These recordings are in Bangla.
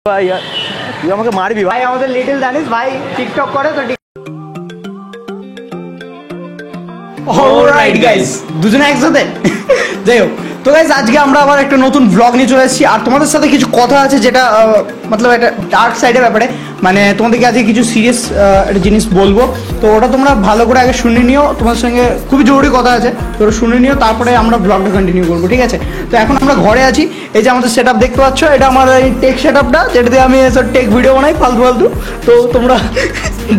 ভাই তুই আমাকে মারবি ভাই, আমাদের লিটল জানিস ভাই টিকটক করে তো। অলরাইট গাইস, দুজনে একসাথে যাই হোক। তো গাইস আজকে আমরা আবার একটা নতুন ব্লগ নিয়ে চলে এসেছি, আর তোমাদের সাথে কিছু কথা আছে যেটা মতলব একটা ডার্ক সাইডের ব্যাপারে, মানে তোমাদেরকে আজকে কিছু সিরিয়াস একটা জিনিস বলবো। তো ওটা তোমরা ভালো করে আগে শুনে নিও, তোমার সঙ্গে খুবই জরুরি কথা আছে, তো ওটা শুনে নিও, তারপরে আমরা ব্লগটা কন্টিনিউ করবো, ঠিক আছে? তো এখন আমরা ঘরে আছি, এই যে আমাদের সেট আপ দেখতে পাচ্ছ, এটা আমার এই টেক সেট আপটা, যেটাতে আমি এসব টেক ভিডিও বানাই ফালতু ফালতু। তো তোমরা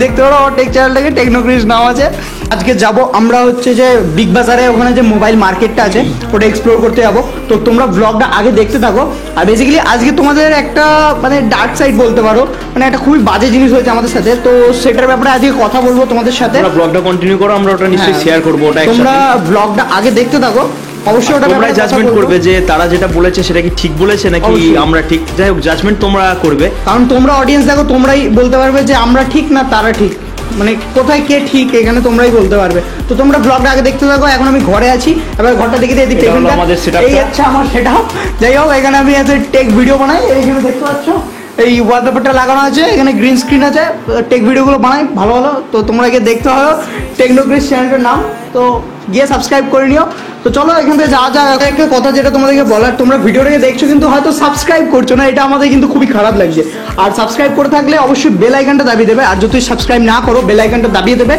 দেখতে পারো আমার টেক চ্যানেলটাকে, টেকনোক্রিস নাম আছে। আজকে যাব আমরা হচ্ছে যে বিগ বাজারে, ওখানে যে মোবাইল মার্কেটটা আছে ওটা এক্সপ্লোর করতে যাবো। তো তোমরা ব্লগটা আগে দেখতে থাকো। আর বেসিক্যালি আজকে তোমাদের একটা মানে ডার্ক সাইড বলতে পারো, মানে একটা খুবই বাজে জিনিস হয়েছে আমাদের সাথে, তো সেটার ব্যাপারে আজকে কথা বলবো তোমাদের সাথে। ব্লগটা কন্টিনিউ করো, আমরা ওটা নিশ্চয়ই শেয়ার করবো। ওটা তোমরা ব্লগটা আগে দেখতে থাকো, অবশ্যই ওটা তোমরা জাজমেন্ট করবে যে তারা যেটা বলেছে সেটা কি ঠিক বলেছে নাকি আমরা ঠিক। যাই হোক, জাজমেন্ট তোমরা করবে, কারণ তোমরা অডিয়েন্স দেখো, তোমরাই বলতে পারবে যে আমরা ঠিক না তারা ঠিক, মানে কোথায় কে ঠিক এখানে তোমরাই বলতে পারবে। তো তোমরা ব্লগটা আগে দেখতে থাকো। এখন আমি ঘরে আছি, এবার ঘরটা দেখে এই আচ্ছা আমার সেটআপ। যাই হোক, এখানে আমি এজ টেক ভিডিও বানাই, এইখানে দেখতে পাচ্ছ এই ওয়ালপেপারটা লাগানো আছে, এখানে গ্রিন স্ক্রিন আছে, টেক ভিডিওগুলো বানাই ভালো ভালো। তো তোমরা গিয়ে দেখতে হবে, টেকনোক্রিস চ্যানেলটার নাম, তো গিয়ে সাবস্ক্রাইব করে নিও। তো চলো এখান থেকে যা একটা কথা যেটা তোমাদেরকে বলার, তোমরা ভিডিওটাকে দেখছো কিন্তু হয়তো সাবস্ক্রাইব করছো না, এটা আমাদের কিন্তু খুবই খারাপ লাগছে। আর সাবস্ক্রাইব করে থাকলে অবশ্যই বেল আইকনটা দাবিয়ে দেবে, আর যদি সাবস্ক্রাইব না করো বেল আইকনটা দাবিয়ে দেবে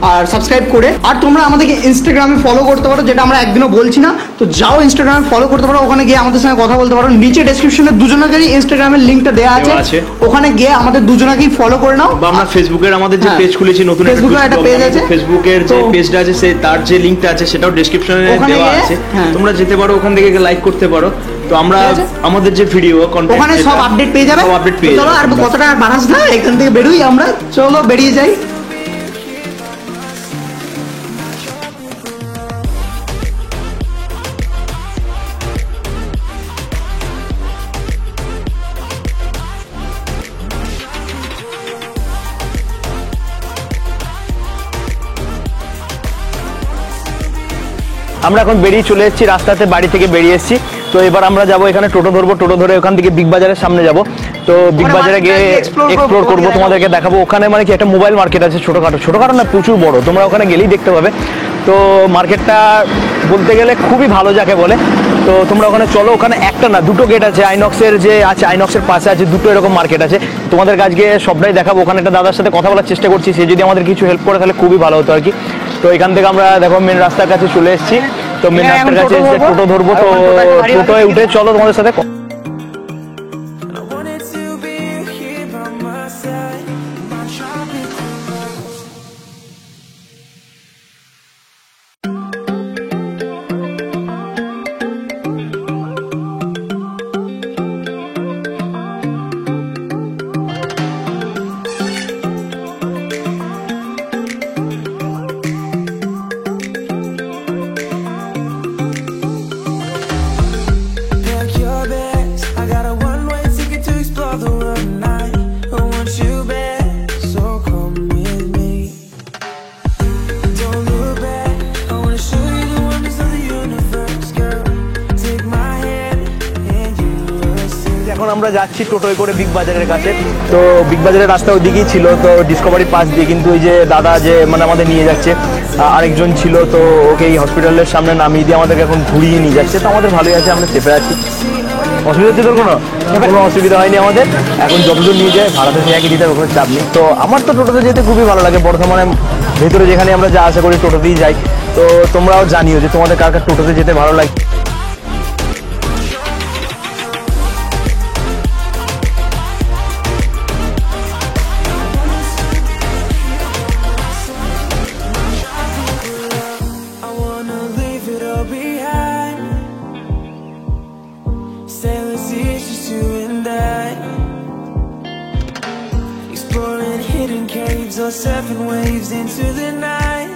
আর সাবস্ক্রাইব করে। আর তোমরা আমাদেরকে ইনস্টাগ্রামে ফলো করতে পারো, যেটা আমরা একদিনও বলছি না, তো যাও ইনস্টাগ্রামে ফলো করতে পারো, ওখানে গিয়ে আমাদের সঙ্গে কথা বলতে পারো। নিচে ডেসক্রিপশনে দুজনেরই ইনস্টাগ্রামের লিঙ্কটা দেওয়া আছে, ওখানে গিয়ে আমাদের দুজনাকেই ফলো করে নাও। বা আমরা ফেসবুকের আমাদের যে পেজ খুলেছি নতুন, ফেসবুকে একটা পেজ আছে, ফেসবুকের যে পেজটা আছে সে তার যে লিঙ্কটা আছে সেটাও ডেসক্রিপশনে দেওয়া আছে, তোমরা যেতে পারো, ওখান থেকে লাইক করতে পারো। তো আমরা আমাদের যে ভিডিও কন্টেন্ট ওখানে সব আপডেট পেয়ে যাবে, সব আপডেট পেয়ে যাবে। চলো আর কতটা বাড়াস না, এখান থেকে বেরোই আমরা, চলো বেরিয়ে যাই। আমরা এখন বেরিয়ে চলে এসেছি রাস্তাতে, বাড়ি থেকে বেরিয়ে এসেছি। তো এবার আমরা যাবো, এখানে টোটো ধরবো, টোটো ধরে ওখান থেকে বিগ বাজারের সামনে যাব। তো বিগ বাজারে গিয়ে এক্সপ্লোর করবো, তোমাদেরকে দেখাবো। ওখানে মানে কি একটা মোবাইল মার্কেট আছে, ছোটোখাটো না প্রচুর বড়, তোমরা ওখানে গেলেই দেখতে পাবে। তো মার্কেটটা বলতে গেলে খুবই ভালো যাকে বলে। তো তোমরা ওখানে চলো, ওখানে একটা না দুটো গেট আছে, আইনক্সের যে আছে, আইনক্সের পাশে আছে দুটো এরকম মার্কেট আছে। তোমাদের আজকে সবটাই দেখাবো। ওখানে একটা দাদার সাথে কথা বলার চেষ্টা করছি, সে যদি আমাদের কিছু হেল্প করে তাহলে খুবই ভালো হতো আর কি। তো এখান থেকে আমরা দেখো মেন রাস্তার কাছে চলে এসেছি। তো মেন রাস্তার কাছে এসে টোটো ধরবো, তো টোটোয় উঠে চলো তোমাদের সাথে। এখন আমরা যাচ্ছি টোটোয় করে বিগ বাজারের কাছে। তো বিগ বাজারের রাস্তা ওইদিকেই ছিল, তো ডিসকভারি পাস দিয়ে, কিন্তু ওই যে দাদা যে মানে আমাদের নিয়ে যাচ্ছে, আরেকজন ছিল, তো ওকে এই হসপিটালের সামনে নামিয়ে দিয়ে আমাদেরকে এখন ঘুরিয়ে নিয়ে যাচ্ছে। তো আমাদের ভালোই আছে, আমরা চেপে আছি, অসুবিধা হচ্ছে তোর কোনো অসুবিধা হয়নি আমাদের। এখন যতদূর নিয়ে যায় ভাড়াতে সে একই দিতে হবে, কোনো চাপ নেই। তো আমার তো টোটোতে যেতে খুবই ভালো লাগে, বর্ধমানে ভেতরে যেখানে আমরা যা আশা করি টোটোতেই যাই। তো তোমরাও জানিও যে তোমাদের কার কার টোটোতে যেতে ভালো লাগে। Or seven waves into the night.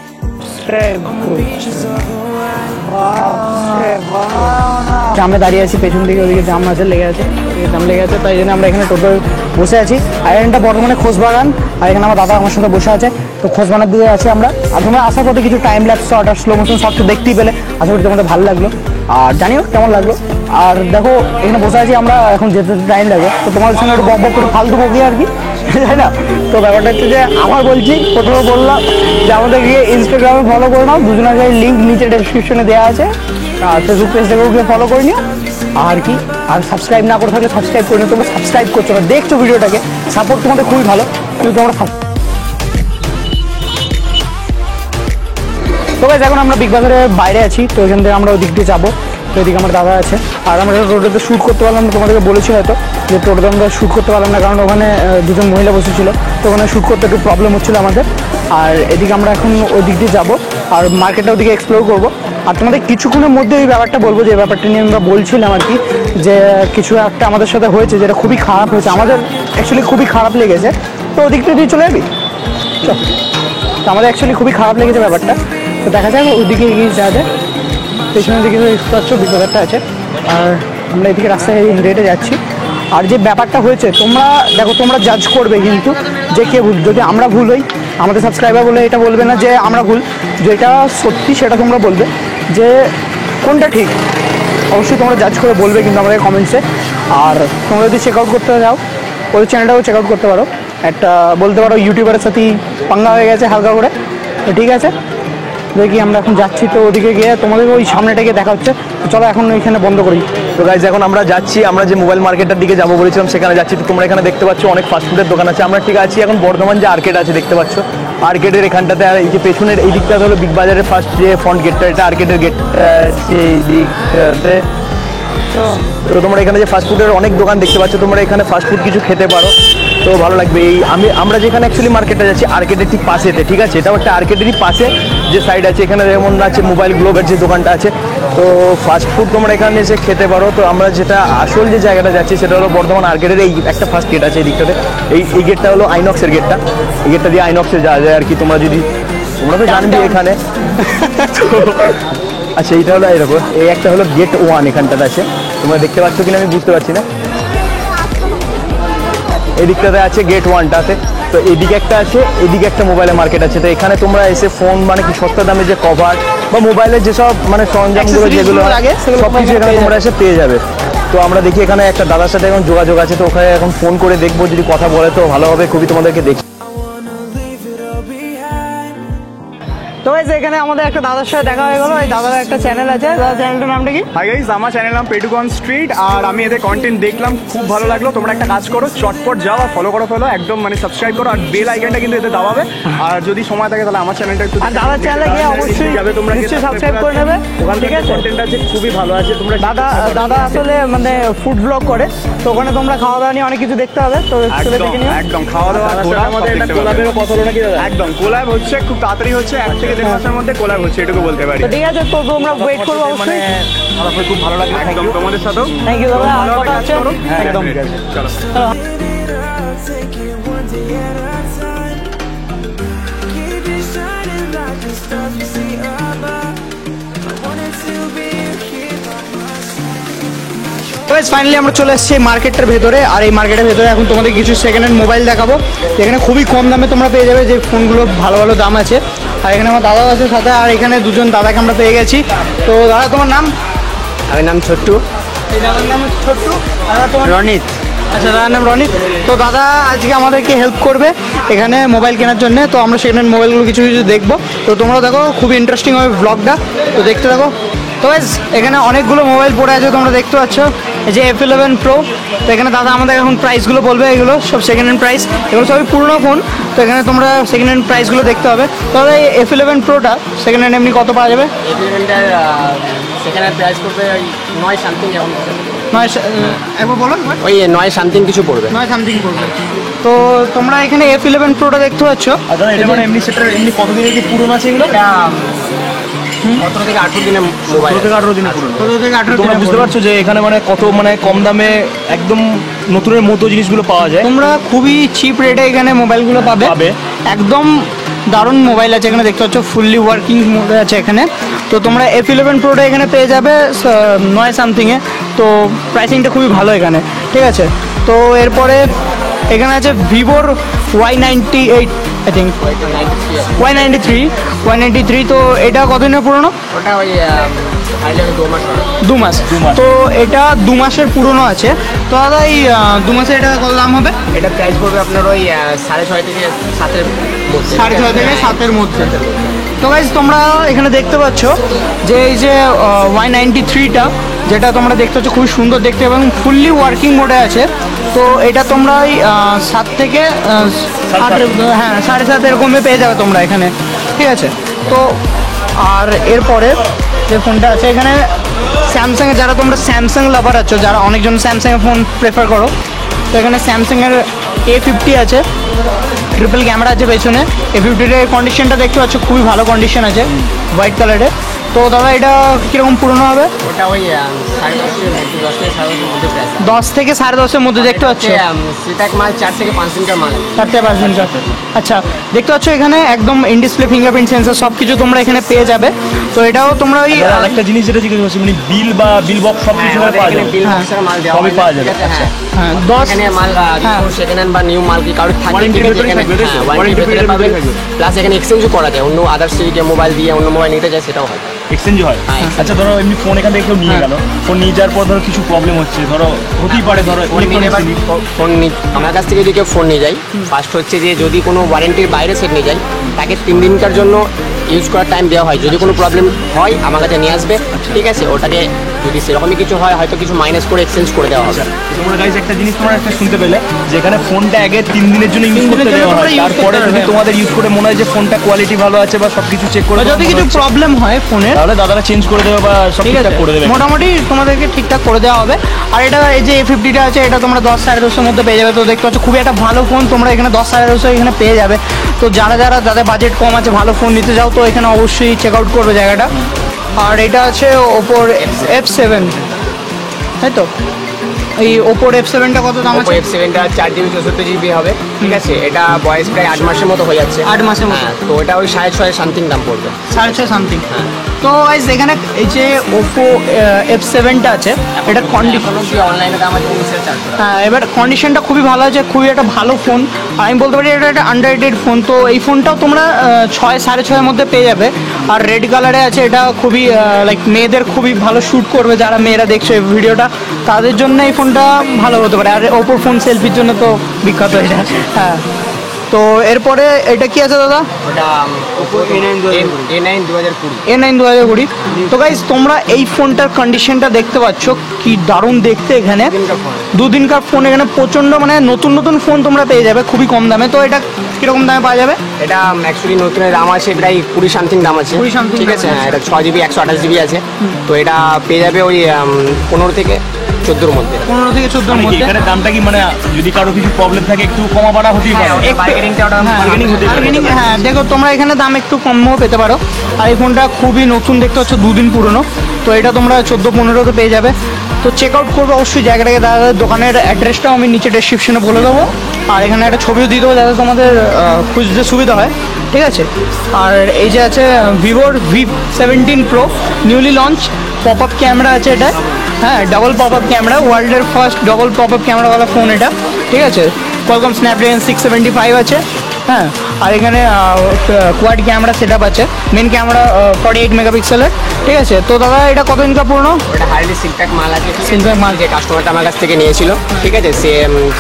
জামে দাঁড়িয়ে আছি, পেছন দিকে ওদিকে জাম আছে, লেগে আছে, জাম লেগে আছে, তাই জন্য আমরা এখানে টোটো বসে আছি। আর এখানটা বর্তমানে খোঁজবাগান, আর এখানে আমার দাদা আমার সাথে বসে আছে। তো খোঁজবাগানের দিকে আছি আমরা। আর তোমরা আশা করতে কিছু টাইম ল্যাপস শট আর স্লো মোশন শট তো দেখতেই পেলে, আশা করি তোমাদের ভালো লাগলো। আর জানিও কেমন লাগলো। আর দেখো এখানে বসে আছি আমরা, এখন যেতে টাইম লাগে, তো তোমাদের সঙ্গে একটু বক বক করে ফালতু বকি আর কি, তাই না? তো ব্যাপারটা হচ্ছে যে আবার বলছি, প্রথমে বললাম যে আমাদেরকে ইনস্টাগ্রামে ফলো করে নাও, দুজনের লিঙ্ক নিচে ডেসক্রিপশনে দেওয়া আছে, আর ফেসবুক পেজটাকেও গিয়ে ফলো করে নিও। আর কি, আর সাবস্ক্রাইব না করে থাকলে সাবস্ক্রাইব করে নিও। তোমরা সাবস্ক্রাইব করছো না, দেখছো ভিডিওটাকে, সাপোর্ট তোমাদের খুবই ভালো, কিন্তু তোমরা তো গাইস এখন আমরা বিগ বাজারের বাইরে আছি, তো এখান থেকে আমরা ওই দিক দিয়ে যাবো। তো এদিকে আমার দাদা আছে, আর আমরা রোডেতে শ্যুট করতে পারলাম না, তোমাদেরকে বলেছি হয়তো যে টোটোতে আমরা শ্যুট করতে পারলাম না, কারণ ওখানে দুজন মহিলা বসেছিল, তো ওখানে শ্যুট করতে একটু প্রবলেম হচ্ছিলো আমাদের। আর এদিকে আমরা এখন ওই দিক দিয়ে যাবো, আর মার্কেটটা ওদিকে এক্সপ্লোর করবো। আর তোমাদের কিছুক্ষণের মধ্যে এই ব্যাপারটা বলবো, যে ব্যাপারটা নিয়ে আমরা বলছিলাম আর কি, যে কিছু একটা আমাদের সাথে হয়েছে যেটা খুবই খারাপ হয়েছে, আমাদের অ্যাকচুয়ালি খুবই খারাপ লেগেছে। তো ওদিকটা দিয়ে চলে যাবি, চল। তো আমাদের অ্যাকচুয়ালি খুবই খারাপ লেগেছে ব্যাপারটা, তো দেখা যাক ওইদিকে এগিয়ে যাওয়া যায়। পেছনের দিকে দেখতে পাচ্ছ বিগ বাজারটা আছে, আর আমরা এদিকে রাস্তায় হেঁটে যাচ্ছি। আর যে ব্যাপারটা হয়েছে তোমরা দেখো, তোমরা জাজ করবে কিন্তু যে কে ভুল। যদি আমরা ভুল হই, আমাদের সাবস্ক্রাইবার বলে এটা বলবে না যে আমরা ভুল, যেটা সত্যি সেটা তোমরা বলবে যে কোনটা ঠিক, অবশ্যই তোমরা জাজ করে বলবে কিন্তু আমাদের কমেন্টসে। আর তোমরা যদি চেক আউট করতে যাও, ওই চ্যানেলটাও চেক আউট করতে পারো, একটা বলতে পারো ইউটিউবারের সাথেই পাঙ্গা হয়ে গেছে হালকা করে। তো ঠিক আছে, দেখি আমরা এখন যাচ্ছি, তো ওদিকে গিয়ে তোমাদের ওই সামনেটা গিয়ে দেখা হচ্ছে। চলো এখন এখানে বন্ধ করি। তো গাইজ এখন আমরা যাচ্ছি, আমরা যে মোবাইল মার্কেটের দিকে যাবো বলেছিলাম সেখানে যাচ্ছি। তো তোমরা এখানে দেখতে পাচ্ছ অনেক ফাস্টফুডের দোকান আছে। আমরা ঠিক আছি এখন বর্ধমান যে আর্কেড আছে দেখতে পাচ্ছ, আর্কেডের এখানটাতে। আর এই যে পেছনের এই দিকটাতে হলো বিগ বাজারের ফার্স্ট যে ফ্রন্ট গেটটা, এটা আর্কেডের গেটটা সেই দিকটাতে। তো তোমরা এখানে যে ফাস্টফুডের অনেক দোকান দেখতে পাচ্ছ, তোমরা এখানে ফাস্টফুড কিছু খেতে পারো, তো ভালো লাগবে। এই আমরা যেখানে অ্যাকচুয়ালি মার্কেটে যাচ্ছি আর্কেডের ঠিক পাশেতে, ঠিক আছে? এটাও একটা আর্কেডেরই পাশে যে সাইড আছে, এখানে যেমন আছে মোবাইল গ্লোবের যে দোকানটা আছে, তো ফাস্টফুড তোমরা এখানে এসে খেতে পারো। তো আমরা যেটা আসল যে জায়গাটা যাচ্ছি সেটা হলো বর্ধমান আর্কেডের এই একটা ফার্স্ট গেট আছে এই দিকটাতে। এই গেটটা হলো আইনক্সের গেটটা, এই গেটটা দিয়ে আইনক্সে যাওয়া যায় আর কি। তোমরা তো জানবি এখানে আচ্ছা, এইটা হলো এরকম, এই একটা হলো গেট 1 এখানটাতে আছে, তোমরা দেখতে পাচ্ছ কিনা আমি বুঝতে পারছি না। এই দিকটাতে আছে গেট 1টাতে। তো এদিকে একটা আছে, এদিকে একটা মোবাইলের মার্কেট আছে। তো এখানে তোমরা এসে ফোন মানে কি সস্তা দামে যে কভার বা মোবাইলের যেসব মানে সরঞ্জামগুলো যেগুলো লাগে সব কিছু এখানে তোমরা এসে পেয়ে যাবে। তো আমরা দেখি এখানে একটা দাদার সাথে এখন যোগাযোগ আছে, তো ওখানে এখন ফোন করে দেখবো, যদি কথা বলে তো ভালো হবে খুবই, তোমাদেরকে দেখি। তো গাইস এখানে আমাদের একটা দাদার সাথে দেখা হয়ে গেল। এই দাদার একটা চ্যানেল আছে, দাদার চ্যানেলটার নামটা কি? হাই গাইস, আমার চ্যানেল নাম পেটুগন স্ট্রিট, আর আমি এদের কন্টেন্ট দেখলাম, খুব ভালো লাগলো। তোমরা একটা কাজ করো, চটপট যাও আর ফলো করো একদম, মানে সাবস্ক্রাইব করো, আর বেল আইকনটা কিন্তু এতে দাবাবে। আর যদি সময় থাকে তাহলে আমার চ্যানেলটা একটু, আর দাদার চ্যানেলে গিয়ে অবশ্যই যাবে, তোমরা নিশ্চয়ই সাবস্ক্রাইব করে নেবে। ঠিক আছে, কন্টেন্ট আছে খুবই ভালো আছে। তোমরা দাদা আসলে মানে ফুড ব্লগ করে, তো ওখানে তোমরা খাওয়া দাওয়া নিয়ে অনেক কিছু দেখতে হবে। তো চলে দেখে নিও। একদম খাওয়া দাওয়া ঘোরা আমাদের একটা কোলাবেরও কথা হলো নাকি দাদা? একদম কোলাব হচ্ছে, খুব তাড়াতাড়ি হচ্ছে, 1 থেকে 1.5 মাসের মধ্যে কোলাব হচ্ছে, এটুকু বলতে পারি। তো ঠিক আছে, তো তোমরা ওয়েট করবো অবশ্যই। খুব ভালো লাগলো, একদম তোমাদের সাথেও থ্যাংক ইউ দাদা, আর ভালোভাবে কথা কাজ হচ্ছে। করো। একদম চলো। Take it one day at a time. Keep it shining like the stars we see above. I wanted to be here by my side. Guys finally আমরা চলে এসেছি মার্কেটের ভেতরে। আর এই মার্কেটের ভেতরে এখন তোমাদের কিছু সেকেন্ড হ্যান্ড মোবাইল দেখাবো। এখানে খুবই কম দামে তোমরা পেয়ে যাবে, যে ফোনগুলো ভালো ভালো দাম আছে। আর এখানে আমার দাদাও আছে সাথে, আর এখানে দুজন দাদাকে আমরা পেয়ে গেছি। তো দাদা তোমার নাম? আমার নাম ছোট্টু। এই দাদার নাম ছোট্টু, আর তোমার? রনিত। আচ্ছা, দাদার নাম রনিত। তো দাদা আজকে আমাদেরকে হেল্প করবে এখানে মোবাইল কেনার জন্য। তো আমরা সেকেন্ড হ্যান্ড মোবাইলগুলো কিছু কিছু দেখবো। তো তোমরা দেখো, খুবই ইন্টারেস্টিং হবে ব্লগটা, তো দেখতে থাকো। তো গাইস এখানে অনেকগুলো মোবাইল পড়ে আছে, তোমরা দেখতে পাচ্ছ, এই যে F11 Pro। তো এখানে দাদা আমাদের এখন প্রাইসগুলো বলবে, এগুলো সব সেকেন্ড হ্যান্ড প্রাইস, এগুলো সবই পুরনো ফোন। তো এখানে তোমরা সেকেন্ড হ্যান্ড প্রাইসগুলো দেখতে হবে। তাহলে এই F11 Proটা সেকেন্ড হ্যান্ড এমনি কত পাওয়া যাবে? সেখানে প্রাইস করবে 9 সামথিং, যেমন একবার বলো। ওই 9 সামথিং কিছু পড়বে। 9 সামথিং পড়বে। তো তোমরা এখানে F11 Proটা দেখতে পাচ্ছ। আচ্ছা, এটা মানে এমনি সেটা এমনি কতদিনের কি পুরনো আছে এগুলো? 17 থেকে 18 দিনের মোবাইল। 17 থেকে 18 দিনের পুরনো। 17 থেকে 18 তোমরা বুঝতে পারছো যে এখানে মানে কত মানে কম দামে একদম নতুনের মতো জিনিসগুলো পাওয়া যায়। তোমরা খুবই চিপ রেটে এখানে মোবাইলগুলো পাবে। একদম দারুণ মোবাইল আছে এখানে, দেখতে পাচ্ছ ফুললি ওয়ার্কিং মোড আছে এখানে। তো তোমরা F11 Proটা এখানে পেয়ে যাবে 9 সামথিংয়ে। তো প্রাইসিংটা খুবই ভালো এখানে, ঠিক আছে। তো এরপরে এখানে আছে ভিভোর Y98 আই থিঙ্ক, Y93। তো এটা কতদিনের পুরনো? ওটা ওই হাইলে 2 মাস হবে। 2 মাস। তো এটা 2 মাসের পুরনো আছে। তো দাদা এই 2 মাসে এটা কত দাম হবে? এটা প্রাইস পড়বে আপনার ওই 6.5 থেকে 7-এর মধ্যে। 6.5 থেকে 7-এর মধ্যে। তো গাইজ তোমরা এখানে দেখতে পাচ্ছ যে এই যে Y93টা যেটা তোমরা দেখতে পাচ্ছ খুবই সুন্দর দেখতে এবং ফুললি ওয়ার্কিং মোডে আছে। তো এটা তোমরা ওই 7 থেকে 8 হ্যাঁ 7.5 এরকমই পেয়ে যাবে তোমরা এখানে, ঠিক আছে। তো আর এরপরে যে ফোনটা আছে এখানে স্যামসাংয়ের, যারা তোমরা স্যামসাং লাভার আছো, যারা অনেকজন স্যামসাংয়ের ফোন প্রেফার করো, তো এখানে স্যামসাংয়ের A50 আছে, ট্রিপল ক্যামেরা আছে পেছনে। A50 এর কন্ডিশনটা দেখতে পাচ্ছ খুবই ভালো কন্ডিশন আছে, হোয়াইট কালারে। তো দাদা এটা কীরকম পুরনো হবে? ওটা ওই 10 থেকে 10 থেকে 10.5-এর 10.5 মধ্যে দেখতে পাচ্ছ। সিটাক মাল 4 থেকে 5 দিনকার মাল আছে। 4 থেকে 5 দিন। আচ্ছা, দেখতে পাচ্ছ এখানে একদম ইন ডিসপ্লে ফিঙ্গারপ্রিন্ট সেন্সর সব কিছু তোমরা এখানে পেয়ে যাবে। তো এটাও তোমরা ওই আরেকটা জিনিস যেটা জিজ্ঞেস করছি, মানে বিল বা বিল বক্স সব কিছু আমাদের পাওয়া এখানে যাবে। বিল বক্সের মাল দেওয়া সবই হয়। পাওয়া যাবে। ঠিক আছে, হ্যাঁ। হ্যাঁ 10 এখানে মাল সেকেন্ড হ্যান্ড বা নিউ মাল কি কারোর থাকে Warranty ঠিক আছে, ভেতরেই এখানে থাকবে, তাই তো? হ্যাঁ, Warranty warranty ভেতরে ভেতরেই পাবেন। থাকবে। প্লাস এখানে এক্সচেঞ্জও করা যায়, অন্য আদার্স থেকে মোবাইল দিয়ে অন্য মোবাইল নিতে যায় সেটাও হয়। এক্সচেঞ্জ হয়। হ্যাঁ, আচ্ছা ধরো এমনি ফোন এখান থেকে কেউ নিয়ে গেল, ফোন নিয়ে যাওয়ার পর ধরো কিছু প্রবলেম হচ্ছে, ধরো হতেই পারে, ধরো আমার কাছ থেকে যদি কেউ ফোন নিয়ে যায়, ফার্স্ট হচ্ছে যে যদি কোনো ওয়ারেন্টির বাইরে সেট নিয়ে যায় তাকে 3 দিনকার জন্য ইউজ করার টাইম দেওয়া হয়। যদি কোনো প্রবলেম হয় আমার কাছে নিয়ে আসবে, ঠিক আছে। ওটাকে যদি সেরকমই কিছু হয় হয়তো কিছু মাইনাস করে এক্সচেঞ্জ করে দেওয়া হবে। তোমরা গাইজ একটা জিনিস তোমরা একটা শুনতে পেলে, যেখানে ফোনটা আগে 3 দিনের জন্য ইউজ করতে দেওয়া হয়, তারপরে যদি তোমাদের ইউজ করে মনে হয় যে ফোনটা কোয়ালিটি ভালো আছে বা সবকিছু চেক করে যদি কিছু প্রবলেম হয় ফোনের, তাহলে দাদারা চেঞ্জ করে দেবে বা সব ঠিক আছে, ঠিকঠাক করে দেবে। মোটামুটি তোমাদেরকে ঠিকঠাক করে দেওয়া হবে। আর এটা এই যে A50টা আছে এটা তোমরা 10-10.5-এর মধ্যে পেয়ে যাবে। তো দেখতে পাচ্ছ খুবই একটা ভালো ফোন, তোমরা এখানে 10-10.5 এখানে পেয়ে যাবে। তো যাদের বাজেট কম আছে, ভালো ফোন নিতে যাও, তো এখানে অবশ্যই চেক আউট করবে জায়গাটা। আর এটা আছে ওপোর F7, তাই তো? এই ওপোর F7টা কত দাম Oppo আছে? F7টা 4GB 64GB হবে, ঠিক আছে। এটা বয়স প্রায় 8 মাসের মতো হয়ে যাচ্ছে। 8 মাসের মতো। হ্যাঁ, তো এটা ওই 6.5 সামথিং দাম পড়বে। 6.5 সামথিং। তো গাইস এখানে এই যে ওপো F7টা আছে, এটা কন্ডিশন, অনলাইনে দাম আছে 19,400 টাকা। হ্যাঁ এবার কন্ডিশনটা খুবই ভালো আছে, খুবই একটা ভালো ফোন। আর আমি বলতে পারি এটা একটা আন্ডাররেটেড ফোন। তো এই ফোনটাও তোমরা 6-6.5 মধ্যে পেয়ে যাবে। আর রেড কালারে আছে, এটা খুবই লাইক মেয়েদের খুবই ভালো শ্যুট করবে, যারা মেয়েরা দেখছো এই ভিডিওটা তাদের জন্য এই ফোনটা ভালো হতে পারে। আর ওপোর ফোন সেলফির জন্য তো বিখ্যাত এটা। হ্যাঁ, তো এরপরে এটা কি আছে দাদা? ওটা Oppo A9 2020। A9 2020। তো গাইজ তোমরা এই ফোনটার কন্ডিশনটা দেখতে পাচ্ছ কি দারুণ দেখতে। এখানে 2 দিনকার ফোন, এখানে প্রচণ্ড মানে নতুন নতুন ফোন তোমরা পেয়ে যাবে খুবই কম দামে। তো এটা কিরকম দামে পাওয়া যাবে? এটা অ্যাকচুয়ালি নতুনের দাম আছে প্রায় 20 সামথিং দাম আছে, 20 something ঠিক আছে। দাম হ্যাঁ, এটা 6GB 128GB আছে। তো এটা পেয়ে যাবে ওই 15 থেকে 14-র মধ্যে। 15 থেকে 14-র মানে কি মধ্যে। এখানে দামটা কি, মানে যদি কারো কিছু প্রবলেম থাকে একটু কমা বাড়া হতেই পারে। bargaining হতে পারে। হ্যাঁ দেখো তোমরা এখানে দাম একটু কমও পেতে পারো। আর এই ফোনটা খুবই নতুন দেখতে হচ্ছে, 2 দিন পুরনো। তো এটা তোমরা 14-15-তে পেয়ে যাবে। তো চেক আউট করবে অবশ্যই জায়গাটাকে। দাদাদের দোকানের অ্যাড্রেসটাও আমি নিচে ডেসক্রিপশনে বলে দেবো, আর এখানে একটা ছবিও দিয়ে দেবো যাতে তোমাদের খুঁজতে সুবিধা হয়, ঠিক আছে। আর এই যে আছে ভিভোর V17 Pro newly launch, pop up camera আছে এটা। হ্যাঁ, ডাবল পপ আপ ক্যামেরা, ওয়ার্ল্ডের ফার্স্ট ডাবল পপ আপ ক্যামেরাওয়ালা ফোন এটা, ঠিক আছে। কোয়ালকম স্ন্যাপড্রাগন 675 আছে। হ্যাঁ, আর এখানে কোয়াড ক্যামেরা সেট আপ আছে, মেন ক্যামেরা 48 মেগাপিক্সেলের, ঠিক আছে। তো দাদা এটা কত দিনকার পুরনো? ওটা হার্ডলি সিলপ্যাক মাল আছে, Sealpack মাল। যে কাস্টমারটা আমার কাছ থেকে নিয়েছিল, ঠিক আছে। সে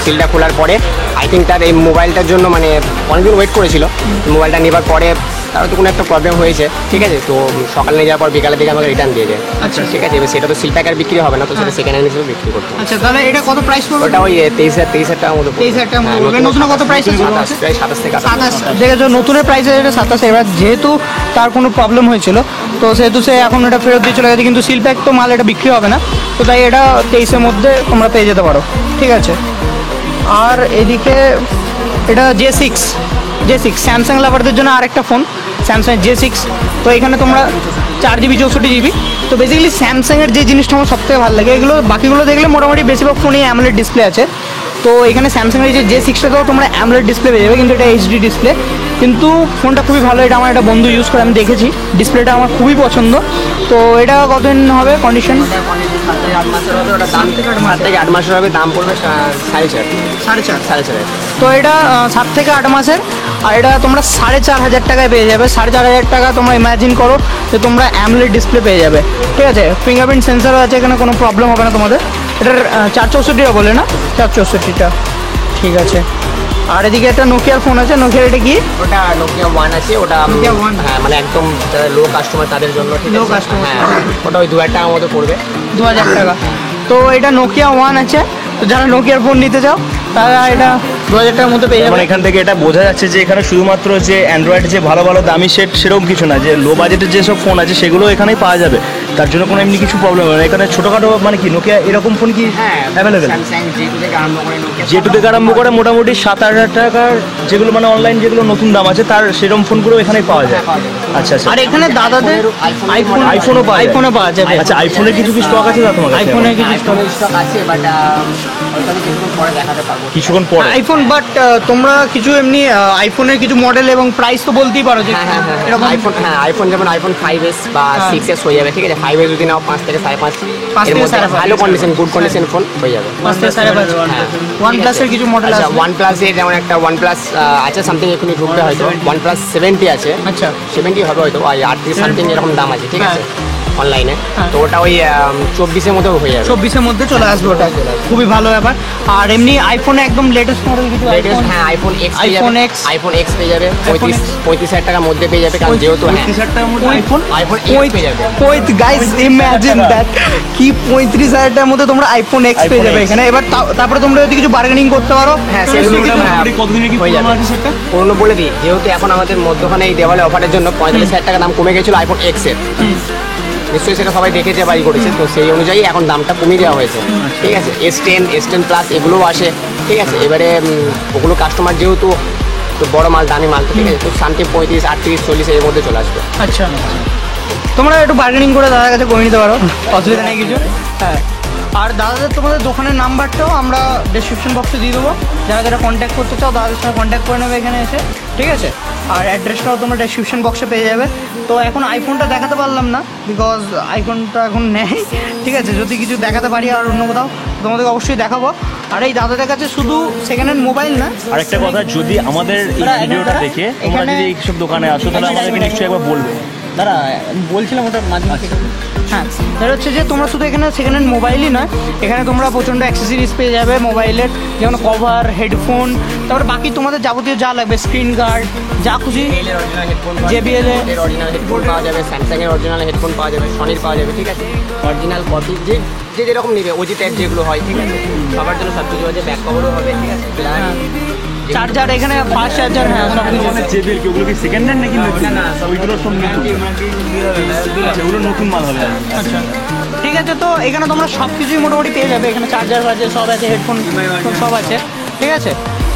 সিলটা খোলার পরে আই থিঙ্ক তার এই মোবাইলটার জন্য মানে অনেকদিন ওয়েট করেছিল। মোবাইলটা নেবার পরে তার তো কোনো একটা প্রবলেম হয়েছে, ঠিক আছে। তো সকালে নিয়ে যাওয়ার পর বিকালের দিকে আমাকে রিটার্ন দিয়ে দেয়। আচ্ছা। ঠিক আছে, এবার সেটা তো সিলপ্যাক আর বিক্রি হবে না, তো সেটা সেকেন্ড হ্যান্ড হিসেবে বিক্রি করতে হবে। আচ্ছা, তাহলে এটা কত প্রাইস পড়বে? ওটা ওই 23,000 টাকার মতো পড়বে। 23,000 টাকার মতো হ্যাঁ, পড়বে। নতুন কত প্রাইস আছে? 27, প্রায় 27 থেকে 28। 27 দেখেছো, নতুনের প্রাইস আছে এটা 27। এবার যেহেতু তার কোনো প্রবলেম হয়েছিল, তো সেহেতু সে এখন এটা ফেরত দিয়ে চলে গেছে, কিন্তু সিলপ্যাক তো মাল এটা বিক্রি হবে না। তো তাই এটা 23-এর মধ্যে তোমরা পেয়ে যেতে পারো, ঠিক আছে। আর এদিকে এটা J6 স্যামসাং লাভারদের জন্য আরেকটা ফোন, স্যামসাং J6। তো এখানে তোমরা 4GB 64GB। তো বেসিক্যালি স্যামসাংয়ের যে জিনিসটা আমার সবথেকে ভালো লাগে, এগুলো বাকিগুলো দেখলে মোটামুটি বেশিরভাগ ফোনেই অ্যামোলেড ডিসপ্লে আছে। তো এখানে স্যামসাংয়ের যে J6টাতেও তোমরা অ্যামোলেড ডিসপ্লে পেয়ে যাবে, কিন্তু এটা HD ডিসপ্লে। কিন্তু ফোনটা খুবই ভালো, এটা আমার একটা বন্ধু ইউজ করে আমি দেখেছি, ডিসপ্লেটা আমার খুবই পছন্দ। তো এটা কতদিন হবে কন্ডিশন? থেকে 8 মাসের হবে, ওটা দাম 7 থেকে 8 মাসের হবে, দাম পড়বে 4.5 4.5 4.5। তো এটা 7 থেকে 8 মাসের, আর এটা তোমরা 4,500 টাকায় পেয়ে যাবে। 4,500 টাকা তোমরা ইমাজিন করো যে তোমরা অ্যামোলেড ডিসপ্লে পেয়ে যাবে, ঠিক আছে। ফিঙ্গারপ্রিন্ট সেন্সারও আছে এখানে, কোনো প্রবলেম হবে না তোমাদের। এটার 464টা বলে না, 464টা, ঠিক আছে। আর এদিকে একটা নোকিয়ার ফোন আছে, নোকিয়ার এটা কি? ওটা নোকিয়া 1 আছে, ওটা Nokia 1 হ্যাঁ মানে একদম যারা লো কাস্টমার তাদের জন্য, ঠিক Low আছে। customer। হ্যাঁ ওটা ওই 2,000 টাকার মতো পড়বে। 2,000 টাকা। তো এটা নোকিয়া 1 আছে, তো যারা নোকিয়ার ফোন নিতে চাও তারা এটা 2,000 টাকার মধ্যে পেয়ে যাবে। মানে এখান থেকে এটা বোঝা যাচ্ছে যে এখানে শুধুমাত্র যে অ্যান্ড্রয়েড যে ভালো ভালো দামি সেট সেরকম কিছু না, যে লো বাজেটের যেসব ফোন আছে সেগুলো এখানেই পাওয়া যাবে, তার জন্য কোনো এমনি কিছু প্রবলেম হবে না। এখানে ছোটোখাটো মানে কি নোকিয়া এরকম ফোন কি হ্যাঁ অ্যাভেলেবেল? স্যামসাং J2 থেকে আরম্ভ করে নোকিয়া যেটু থেকে আরম্ভ করে মোটামুটি 7,000 টাকার যেগুলো মানে অনলাইন যেগুলো নতুন দাম আছে তার সেরকম ফোনগুলো এখানেই পাওয়া যায়। আচ্ছা আচ্ছা, আর এখানে দাদাদের আইফোন আইফোনও পাওয়া যায়? আইফোনও পাওয়া যাবে। আচ্ছা আইফোনের কিছু কি স্টক আছে না তোমার কাছে? আইফোনের কিছু স্টক আছে, বাট ওটা আমি কিছুক্ষণ পরে দেখাতে পারবো। কিছুক্ষণ পরে আইফোন, বাট তোমরা কিছু এমনি আইফোনের কিছু মডেল এবং প্রাইস তো বলতেই পারো যে হ্যাঁ হ্যাঁ হ্যাঁ এরকম আইফোন, হ্যাঁ আইফোন যেমন আইফোন 5s বা 6s হয়ে যাবে, ঠিক আছে। 5s যদি নাও 5 থেকে 5.5, 5 এর থেকে মধ্যে 5.5 ভালো কন্ডিশন, গুড কন্ডিশন ফোন হয়ে যাবে। 5 থেকে 5.5। হ্যাঁ OnePlus এর কিছু মডেল আচ্ছা আছে। OnePlus এর যেমন একটা OnePlus আছে সামথিং, এখনই ঢুকবে হয়তো। OnePlus 70 আছে, আচ্ছা 70 হবে হয়তো, ওই 38 সামথিং এরকম দাম আছে, ঠিক আছে অনলাইনে। হ্যাঁ। তো ওটা ওই 24-এর মতো হয়ে যাবে। 24-এর মধ্যে চলে আসবে, ওটা খুবই ভালো ব্যাপার। আর এমনি আইফোনে একদম লেটেস্ট মডেল কিছু লেটেস্ট হ্যাঁ আইফোন X পেয়ে যাবে, iPhone X। আইফোন X পেয়ে যাবে iPhone X। 35,000 টাকার মধ্যে পেয়ে যাবে, কারণ যেহেতু হ্যাঁ আইফোন আইফোন X পেয়ে যাবে। গাইস ইমাজিন দ্যাট, কি 35,000 টাকার মধ্যে তোমরা আইফোন X পেয়ে iPhone যাবে X। এখানে। এবার তারপরে তোমরা যদি কিছু বার্গেনিং করতে পারো, হ্যাঁ তো সেগুলো কিছু- কতদিনের কি হয়ে যাবে। পুরনো বলে দিই, যেহেতু এখন আমাদের মধ্যখানে এই দেওয়ালে অফারের জন্য 45,000 টাকা দাম কমে গেছিল আইফোন X এর, নিশ্চয়ই সেটা সবাই দেখেছে বাই করেছে, তো সেই অনুযায়ী এখন দামটা কমিয়ে দেওয়া হয়েছে, ঠিক আছে। S10 S10 প্লাস এগুলোও আসে, ঠিক আছে। এবারে ওগুলো কাস্টমার যেহেতু তো বড় মাল দামি মাল, তো ঠিক আছে, তো সামথিং 35, 38, 40 এর মধ্যে চলে আসবে। আচ্ছা তোমরা একটু বার্গেনিং করে দাদার কাছে করে নিতে পারো, অসুবিধা নেই কিছু। হ্যাঁ, আর দাদাদের তোমাদের দোকানের নাম্বারটাও আমরা ডেসক্রিপশন বক্সে দিয়ে দেবো, যারা যারা কন্ট্যাক্ট করতে চাও দাদাদের সঙ্গে কন্ট্যাক্ট করে নেবে এখানে এসে, ঠিক আছে। আর অ্যাড্রেসটাও তোমরা ডেসক্রিপশন বক্সে পেয়ে যাবে। তো এখন আইফোনটা দেখাতে পারলাম না, বিকজ আইফোনটা এখন নেই, ঠিক আছে। যদি কিছু দেখাতে পারি আর অন্য কোথাও তোমাদেরকে অবশ্যই দেখাবো। আর এই দাদাদের কাছে শুধু সেকেন্ড হ্যান্ড মোবাইল না, আরেকটা কথা, যদি আমাদের এই দাঁড়া, ভিডিওটা দাঁড়া, দেখে তোমরা এখানে- যদি এইসব দোকানে আসো তাহলে আমাদেরকে নিশ্চয়ই একবার বলবে। দাঁড়া বলছিলাম ওটা মাঝে হ্যাঁ, এটা হচ্ছে যে তোমরা শুধু এখানে সেকেন্ড হ্যান্ড মোবাইলই নয়, এখানে তোমরা প্রচণ্ড অ্যাক্সেসরিজ পেয়ে যাবে মোবাইলের, যেমন কভার, হেডফোন, তারপরে বাকি তোমাদের যাবতীয় যা লাগবে, স্ক্রিন গার্ড, যা খুশি, অরিজিনাল হেডফোন JBL এর অরিজিনাল হেডফোন পাওয়া যাবে, স্যামসাং এর অরিজিনাল হেডফোন পাওয়া যাবে, সনির পাওয়া যাবে, ঠিক আছে। অরিজিনাল কপি যে যে যেরকম নিবে, ওজি টাইপ যেগুলো হয়, ঠিক আছে, সবার জন্য সব কিছু আছে, ব্যাক কভারও হবে, ঠিক আছে। চার্জার এখানে ফাস্ট চার্জার, হ্যাঁ সব কিছু আছে। JBL কি ওগুলো কি সেকেন্ড হ্যান্ড নাকি নতুন? না, সব ওইগুলো সব নতুন, আচ্ছা ওগুলো নতুন মাল হবে। আচ্ছা ঠিক আছে, তো এখানে তোমরা সব কিছুই মোটামুটি পেয়ে যাবে, এখানে চার্জার আছে, সব আছে, হেডফোন সব আছে, ঠিক আছে।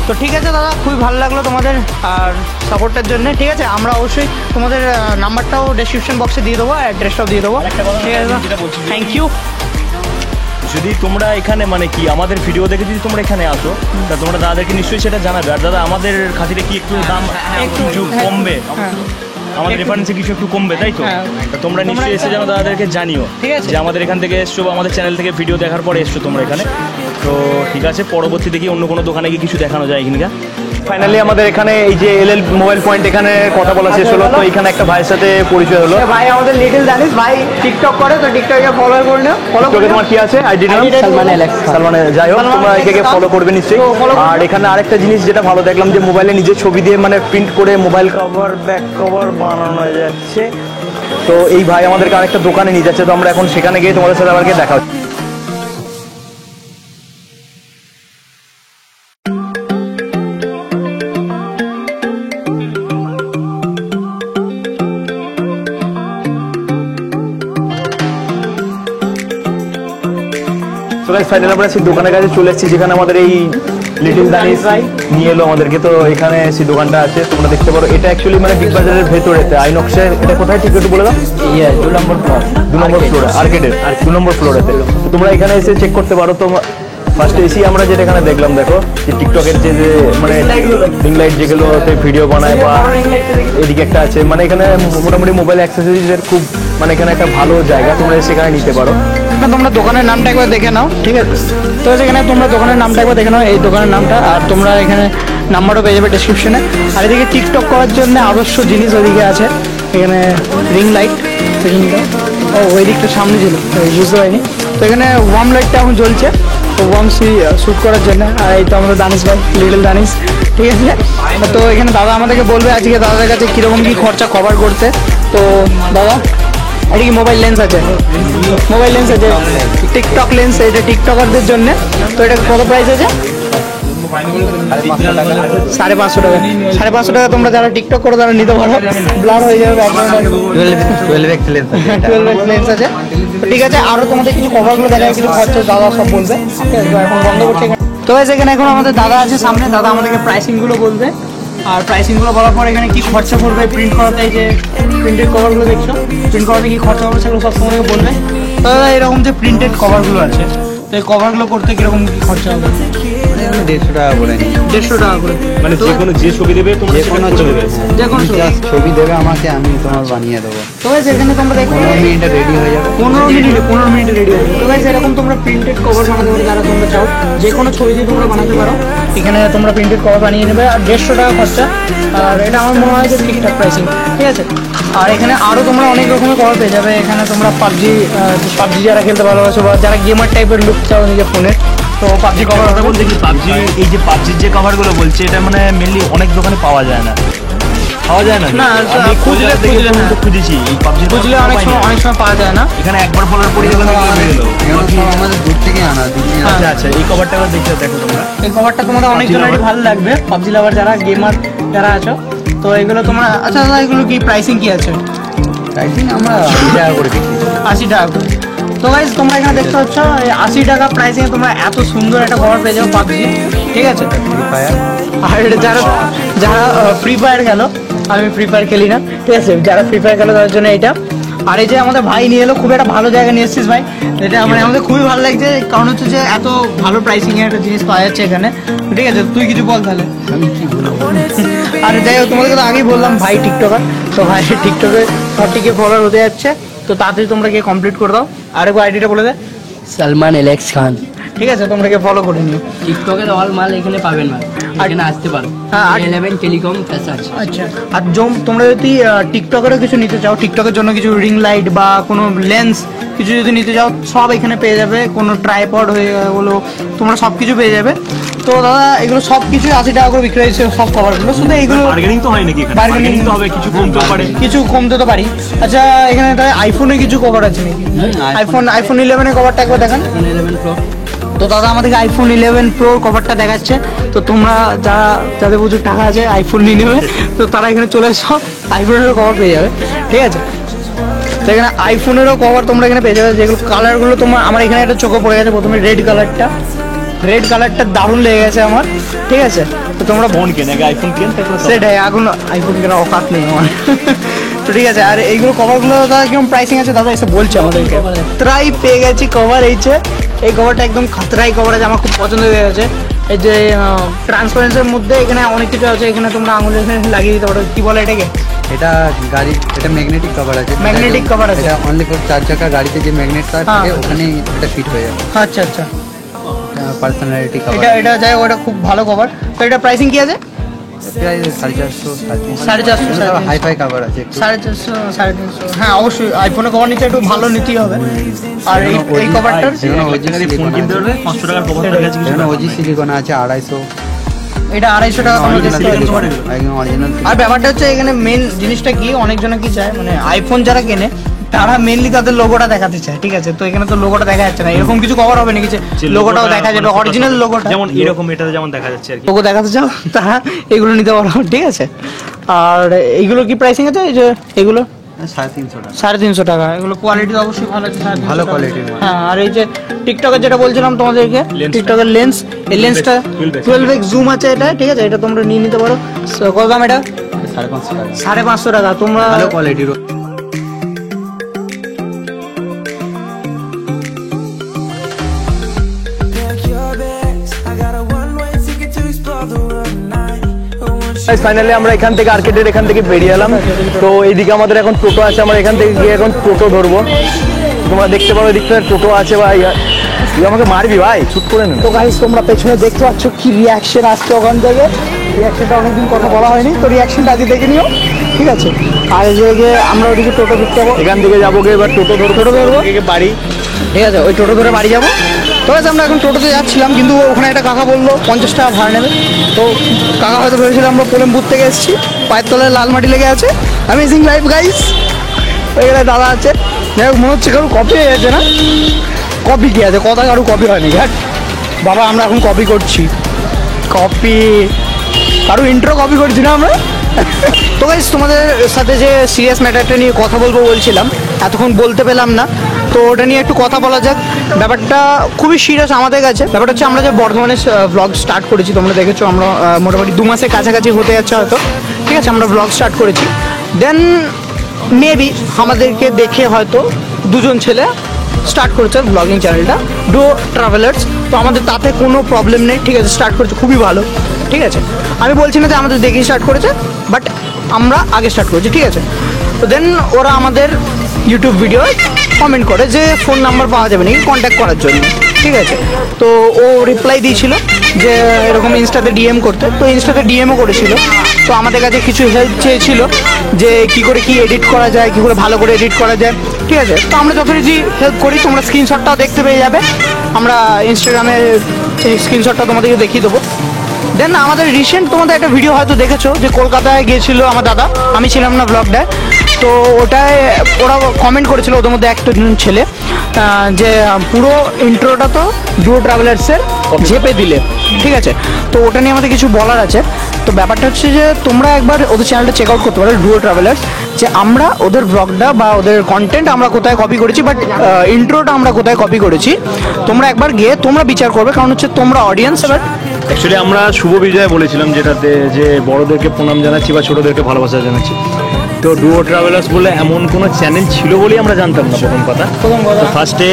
তো ঠিক আছে দাদা, খুবই ভালো লাগলো তোমাদের আর সাপোর্টের জন্য, ঠিক আছে। আমরা অবশ্যই তোমাদের নাম্বারটাও ডেসক্রিপশন বক্সে দিয়ে দেবো, অ্যাড্রেসটাও দিয়ে দেবো, ঠিক আছে। যেটা বলছি, থ্যাংক ইউ। যদি তোমরা এখানে মানে কি আমাদের ভিডিও দেখে যদি তোমরা এখানে আসো তা তোমরা দাদাদেরকে নিশ্চয়ই সেটা জানাবে। আর দাদা আমাদের খাতিরে কি একটু দাম একটু কমবে, হ্যাঁ আমাদের রেফারেন্সে কিছু একটু কমবে, তাই তো? হ্যাঁ। তা তোমরা নিশ্চয়ই এসে যেন দাদাদেরকে জানিও, ঠিক আছে। যে আমাদের এখান থেকে এসছো বা আমাদের চ্যানেল থেকে ভিডিও দেখার পরে এসছো তোমরা এখানে। তো ঠিক আছে, পরবর্তী দেখি অন্য কোনো দোকানে গিয়ে কিছু দেখানো যায় এখানকার। ফাইনালি আমাদের এখানে এই যে এলএল মোবাইল পয়েন্ট এখানে কথা বলা শেষ হলো, তো এখানে একটা ভাইয়ের সাথে পরিচয় হলো। ভাই আমাদের লিটল জানিস ভাই টিকটক করে, তো টিকটকে ফলো করে নিও, ফলো তোকে তোমার কি আছে আইডি নাম? সালমান এলেক্স। সালমান, যাই হোক সালমান তোমরা একে এলেক্স ফলো করবে নিশ্চয়ই। তো follow করবে। আর এখানে আরেকটা জিনিস যেটা ভালো দেখলাম, যে মোবাইলে নিজের ছবি দিয়ে মানে প্রিন্ট করে মোবাইল কভার, ব্যাক কভার বানানো যাচ্ছে। তো এই ভাই আমাদেরকে আরেকটা দোকানে নিয়ে যাচ্ছে, তো আমরা এখন সেখানে গিয়ে তোমাদের সাথে আবার দেখা হচ্ছে। ফাইনাল আমরা সেই দোকানের কাছে চলে এসেছি, যেখানে আমাদের এই লিটল দানিশ নিয়ে এলো আমাদেরকে। তো এখানে সেই দোকানটা আছে, তোমরা দেখতে পারো। এটা অ্যাকচুয়ালি মানে বিগ বাজারের ভেতরেতে আইনক্সে। এটা কোথায় ঠিক একটু বলে দাও? 2 নম্বর ফ্লোরে, আর্কেডের 2 নম্বর ফ্লোরেতে। তোমরা এখানে এসে চেক করতে পারো। তো ফার্স্টে এসি আমরা যেটা এখানে দেখলাম, দেখো যে টিকটকের যে মানে রিং লাইট যেগুলোতে ভিডিও বানায়, বা এদিকে একটা আছে, মানে এখানে মোটামুটি মোবাইল অ্যাক্সেসরিজের খুব মানে এখানে একটা ভালো জায়গা, তোমরা সেখানে নিতে পারো। তোমরা দোকানের নামটা একবার দেখে নাও, ঠিক আছে? তো সেখানে তোমরা দোকানের নামটা একবার দেখে নাও, এই দোকানের নামটা, আর তোমরা এখানে নাম্বারও পেয়ে যাবে ডিসক্রিপশনে। আর এদিকে টিকটক করার জন্য আবশ্য জিনিস ওদিকে আছে, এখানে রিং লাইট, ও ওই দিকটা সামনে ছিল, বুঝতে পারিনি। তো এখানে ওয়ার্ম লাইটটা এখন জ্বলছে, তো ওয়ার্ম শ্যুট করার জন্য। আর এই তো আমাদের দানিশ ভাই, লিটল দানিশ, ঠিক আছে? তো এখানে দাদা আমাদেরকে বলবে আজকে দাদার কাছে কীরকম কী খরচা কভার করতে। তো দাদা, এটা কি মোবাইল লেন্স আছে? মোবাইল লেন্স আছে, টিকটক লেন্স, এটা টিকটকারদের জন্য। তো এটা কত প্রাইস আছে? 550 টাকা। 550 টাকা তোমরা যারা টিকটক করো তারা নিতে পারো, ব্লার হয়ে যাবে ব্যাকগ্রাউন্ড। 12x লেন্স আছে, ঠিক আছে। আরো তোমাদের কিছু কভারগুলো দেখা যায়, কিছু খরচা দাদা সব বলবে, ঠিক আছে? তো এখন বন্ধ করছে। তো এখানে এখন আমাদের দাদা আছে সামনে, দাদা আমাদেরকে প্রাইসিংগুলো বলবে। আর প্রাইসিংগুলো বলার পর এখানে কি খরচা পড়বে প্রিন্ট করাতে, এই যে প্রিন্টেড কভারগুলো দেখছো, প্রিন্ট করাতে কি খরচা পড়বে সেগুলো সব তোমাকে বলবে। তো এরকম যে প্রিন্টেড কভারগুলো আছে, তো এই কভারগুলো করতে কিরকম কি খরচা হবে? 150 টাকা করে। 150 টাকা করে। মানে যে কোনো যে ছবি দেবে তোমরা, যে কোনো ছবি, যে কোনো ছবি দেবে আমাকে, আমি তোমার বানিয়ে দেবো। তো এখানে তোমরা দেখো 15 মিনিটে রেডি হয়ে যাবে। 15 মিনিটে রেডি হবে। তো গাইস এরকম তোমরা প্রিন্টেড কভার বানাতে পারো, যারা তোমরা চাও যে কোনো ছবি দিয়ে তোমরা বানাতে পারো। এখানে তোমরা প্রিন্টেড কভার বানিয়ে নেবে, আর 150 টাকা খরচা। আর এটা আমার মনে হয় যে ঠিকঠাক প্রাইসিং, ঠিক আছে? আর এখানে আরও তোমরা অনেক রকমের কভার পেয়ে যাবে। এখানে তোমরা পাবজি যারা খেলতে ভালোবাসো, বা যারা গেমার টাইপের লুক চাও নিজের ফোনে, তো পাবজি কভার হবে। বলতে কি পাবজি, এই যে পাবজির যে কভারগুলো বলছে, এটা মানে মেনলি অনেক দোকানে পাওয়া যায় না, পাওয়া যায় না। না, আমি খুঁজলে খুঁজেছি এই পাবজি, খুঁজলে অনেক সময় পাওয়া যায় না। এখানে একবার বলার পরে এগুলো বেরিয়ে গেলো। এগুলো সব আমাদের দূর থেকে আনা, আচ্ছা আচ্ছা, এই কভারটা দেখো তোমরা। এই কভারটা তোমাদের অনেক জনেরই ভালো লাগবে, পাবজি লাভার যারা, গেমার যারা আছো। তো এগুলো তোমরা, আচ্ছা দাদা এগুলো কি প্রাইসিং কি আছে? প্রাইসিং আমরা 80 টাকা করে বিক্রি করি। 80 টাকা করে। তো গাইস তোমরা এখানে দেখতে পাচ্ছ 80 টাকা প্রাইসিং তোমরা এত সুন্দর একটা কভার পেয়ে যাও পাবজি, ঠিক আছে? Free fire. আর যারা যারা ফ্রি ফায়ার খেলো, আমি ফ্রি ফায়ার খেলি না, ঠিক আছে? যারা ফ্রি ফায়ার খেলো তাদের জন্য এটা। আর এই যে আমাদের ভাই নিয়ে এলো, খুব একটা ভালো জায়গা নিয়ে এসেছিস ভাই, এটা মানে আমাদের খুবই ভালো লাগছে, কারণ হচ্ছে যে এত ভালো প্রাইসিং এর একটা জিনিস পাওয়া যাচ্ছে এখানে, ঠিক আছে? তুই কিছু বল তাহলে। আমি কি বলবো? আর যাই হোক, তোমাদেরকে তো আগেই বললাম ভাই টিকটকার, তো ভাই টিকটকে 40K ফলোয়ার হতে যাচ্ছে, তো তাড়াতাড়ি তোমরা গিয়ে কমপ্লিট করে দাও। আরেকবার আইডিটা বলে দে। সালমান এলেক্স খান। ঠিক আছে, তোমরা গিয়ে ফলো করে নিও। টিকটকের অল মাল এখানে পাবেন না, এখানে আসতে পারো। হ্যাঁ, 11 টেলিকম ফ্যাশন। আচ্ছা, আর তোমরা যদি টিকটকেরও কিছু নিতে চাও, টিকটকের জন্য কিছু রিং লাইট বা কোনো লেন্স কিছু যদি নিতে চাও, সব এখানে পেয়ে যাবে। কোনো ট্রাইপড হয়ে হলো, তোমরা সব কিছু পেয়ে যাবে। তো দাদা এগুলো সব কিছু 80 টাকা করে বিক্রি হয়েছে, সব কভারগুলো। শুধু এইগুলো বার্গেনিং তো হয় নাকি এখানে? বার্গেনিং তো হবে, কিছু কমতেও পারে। কিছু কমতে তো পারি। আচ্ছা, এখানে তাহলে আইফোনে কিছু কভার আছে নাকি? আইফোন 11 এর কভারটা একবার দেখান। 11 প্রো। তো দাদা আমাদেরকে আইফোন 11 প্রো কভারটা দেখাচ্ছে। তো তোমরা যাদের প্রচুর টাকা আছে, আইফোন নিয়ে নেবে, তো তারা এখানে চলে এসো, আইফোনেরও কভার পেয়ে যাবে, ঠিক আছে? তো এখানে আইফোনেরও কভার তোমরা এখানে পেয়ে যাবে, যেগুলো কালারগুলো তোমার, আমার এখানে একটা চোখে পড়ে গেছে প্রথমে, রেড কালারটা দারুণ লেগে গেছে আমার, ঠিক আছে? তো তোমরা ফোন কেনে আগে আইফোন কেন, তারপর সেটাই, এখন আইফোন কেনার অকাত নেই আমার। তো ঠিক আছে, আর এইগুলো কভারগুলো দাদা কিরকম প্রাইসিং আছে দাদা এসে বলছে আমাদেরকে। খাতরাই পেয়ে গেছি কভার, এই কভারটা একদম খাতরাই কভার আছে, আমার খুব পছন্দ হয়ে গেছে। এই যে ট্রান্সপারেন্সের মধ্যে এখানে অনেক কিছু আছে, এখানে তোমরা আঙুলে লাগিয়ে দিতে পারো, কি বলে এটাকে? এটা গাড়ি, এটা ম্যাগনেটিক কভার আছে। ম্যাগনেটিক কভার আছে, এটা অনলি ফর 4 চাকা গাড়িতে যে ম্যাগনেট থাকে ওখানে এটা ফিট হয়ে যাবে। আচ্ছা আচ্ছা, পার্সোনালিটি কভার। এটা যাই, ওটা খুব ভালো কভার। তো এটা প্রাইসিং কি আছে? প্রায় 450, 450। হাই ফাই কভার আছে। 450, 350। হ্যাঁ অবশ্যই, আইফোনের কভার নিচে একটু ভালো নিতেই হবে। আর এই কভারটার ফোন কিনতে পারবে 500 টাকার কভার পেয়ে গেছে। এখানে ওজি সিলিকন আছে 250। এটা 250 টাকা তোমরা দেখতে পাচ্ছ। একদম অরিজিনাল। আর ব্যাপারটা হচ্ছে এখানে মেন জিনিসটা কি, অনেকজনে কি চায়, মানে আইফোন যারা কেনে তারা মেনলি তাদের লোগোটা দেখাতে চায়, ঠিক আছে? তো এখানে তো লোগোটা দেখা যাচ্ছে না, এরকম কিছু কভার হবে নাকি যে লোগোটাও দেখা যাবে, অরিজিনাল লোগোটা যেমন এরকম এটাতে যেমন দেখা যাচ্ছে আর কি। লোগো দেখাতে চাও তারা এগুলো নিতে পারো, ঠিক আছে? আর এইগুলো কি প্রাইসিং আছে? এই যে এগুলো 350 টাকা। 350 টাকা। এগুলো কোয়ালিটি অবশ্যই ভালো আছে, 350 ভালো টাকা। কোয়ালিটির। হ্যাঁ, আর এই যে টিকটকের যেটা বলছিলাম তোমাদেরকে, টিকটকের লেন্স, এই লেন্সটা 12x জুম আছে এটা, ঠিক আছে? এটা তোমরা নিয়ে নিতে পারো। কত দাম এটা? 550 টাকা। 550 টাকা। তোমরা ভালো কোয়ালিটির। Pack your bags. I got a one-way ticket to explore the world tonight. But once finally আমরা এখান থেকে আর্কেডের এখান থেকে বেরিয়ে এলাম। তো এইদিকে আমাদের এখন টোটো আছে, আমরা এখান থেকে গিয়ে এখন টোটো ধরবো। তোমরা দেখতে পাবে এদিকটা টোটো আছে ভাই, তুই আমাকে মারবি ভাই, শুট করে নে। তো গাইস তোমরা পেছনে দেখতে পাচ্ছ কি রিয়াকশন আসছে ওখান থেকে। রিয়াকশনটা অনেকদিন কথা বলা হয়নি, তো রিয়াকশনটা আজকে দেখে নিও, ঠিক আছে? আর এই যে আমরা ওইদিকে টোটো ঢুকতে যাবো, এখান থেকে যাবো গিয়ে এবার টোটো ধরবো বাড়ি, ঠিক আছে? ওই টোটো ধরে বাড়ি যাবো। তো আছে আমরা এখন টোটোতে যাচ্ছিলাম, কিন্তু ওখানে একটা কাকা বললো 50 টাকা ভাড়া নেবে। তো কাকা হয়তো ভেবেছিলাম আমরা পোলেমপুর থেকে এসেছি, পায়ের তলায় লাল মাটি লেগে আছে। Amazing life guys. ওইখানে দাদা আছে, যাই হোক মনে হচ্ছে কারো কপি হয়ে গেছে না? কপি কি আছে, কথা কারো কপি হয়নি। হ্যাঁ বাবা, আমরা এখন কপি করছি, কপি কারো ইন্ট্রো কপি করছি না আমরা। তো গাইস তোমাদের সাথে যে সিরিয়াস ম্যাটারটা নিয়ে কথা বলবো বলছিলাম, এতক্ষণ বলতে পেলাম না, তো ওটা নিয়ে একটু কথা বলা যাক। ব্যাপারটা খুবই সিরিয়াস আমাদের কাছে। ব্যাপারটা হচ্ছে আমরা যে বর্ধমানে ব্লগ স্টার্ট করেছি, তোমরা দেখেছো, আমরা মোটামুটি 2 মাসের কাছাকাছি হতে যাচ্ছে হয়তো, ঠিক আছে? আমরা ব্লগ স্টার্ট করেছি, দেন মেবি আমাদেরকে দেখে হয়তো 2জন ছেলে স্টার্ট করেছে ব্লগিং চ্যানেলটা, ডুও ট্রাভেলার্স। তো আমাদের তাতে কোনো প্রবলেম নেই, ঠিক আছে? স্টার্ট করেছে খুবই ভালো, ঠিক আছে? আমি বলছি না যে আমাদের দেখেই স্টার্ট করেছে, বাট আমরা আগে স্টার্ট করেছি, ঠিক আছে? তো দেন ওরা আমাদের ইউটিউব ভিডিও কমেন্ট করে যে ফোন নাম্বার পাওয়া যাবে নাকি কন্ট্যাক্ট করার জন্য, ঠিক আছে? তো ও রিপ্লাই দিয়েছিল যে এরকম ইনস্টাতে ডিএম করতে, তো ইনস্টাতে ডিএমও করেছিল। তো আমাদের কাছে কিছু হেল্প চেয়েছিল যে কি করে কি এডিট করা যায়, কি করে ভালো করে এডিট করা যায়, ঠিক আছে? তো আমরা যথারীতি হেল্প করি, তোমরা স্ক্রিনশটটাও দেখতে পেয়ে যাবে, আমরা ইনস্টাগ্রামে সেই স্ক্রিনশটটা তোমাদেরকে দেখিয়ে দেবো। দেন আমাদের রিসেন্ট তোমাদের একটা ভিডিও হয়তো দেখেছো যে কলকাতায় গিয়েছিল আমার দাদা, আমি ছিলাম না ব্লগটায়। তো ওটায় ওরা কমেন্ট করেছিল, ওদের মধ্যে একটা ছেলে, যে পুরো ইন্ট্রোটা তো ডুও ট্রাভেলার্সের ঝেপে দিলে, ঠিক আছে? তো ওটা নিয়ে আমাদের কিছু বলার আছে। তো ব্যাপারটা হচ্ছে যে তোমরা একবার ওদের চ্যানেলটা চেক আউট করতে পারো, ডুও ট্রাভেলার্স, যে আমরা ওদের ব্লগটা বা ওদের কন্টেন্ট আমরা কোথায় কপি করেছি, বাট ইন্ট্রোটা আমরা কোথায় কপি করেছি তোমরা একবার গিয়ে তোমরা বিচার করবে, কারণ হচ্ছে তোমরা অডিয়েন্স। এবার অ্যাকচুয়ালি আমরা শুভ বিজয় বলেছিলাম, যেটাতে যে বড়দেরকে প্রণাম জানাচ্ছি বা ছোটদেরকে ভালোবাসা জানাচ্ছি। তো ডুও ট্রাভেলার্স বলে এমন কোনো চ্যানেল ছিল বলেই আমরা জানতাম না প্রথম কথা। তো ফার্স্টে